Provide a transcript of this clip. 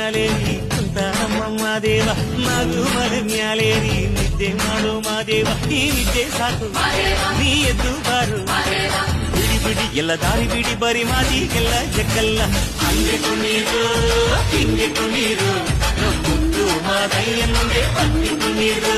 ಮ್ಯಾಲೇರಿ ಕುಂತಾರಮ್ಮ ಮಾದೇವ ಮಗು ಮಲ ಮ್ಯಾಲೇರಿ ನಿದ್ದೆ ಮಾಡೋ ಮಾದೇವ ಈ ನಿದ್ದೆ ಸಾಕು ನೀ ಎದ್ದು ಬಾರು ಬಿಡಿ ಬಿಡಿ ಎಲ್ಲ ದಾರಿ ಬಿಡಿ ಬರಿ ಮಾದಿಗೆಲ್ಲ ಜಗ್ಗಲ್ಲ ಹಂಗೆ ಕುಣೀರು ಹಿಂಗೆ ಕುಣೀರು ಮುದ್ದು ಮಾದಯ್ಯ ಮುಂದೆ ಪತ್ತಿ ಕುಣೀರು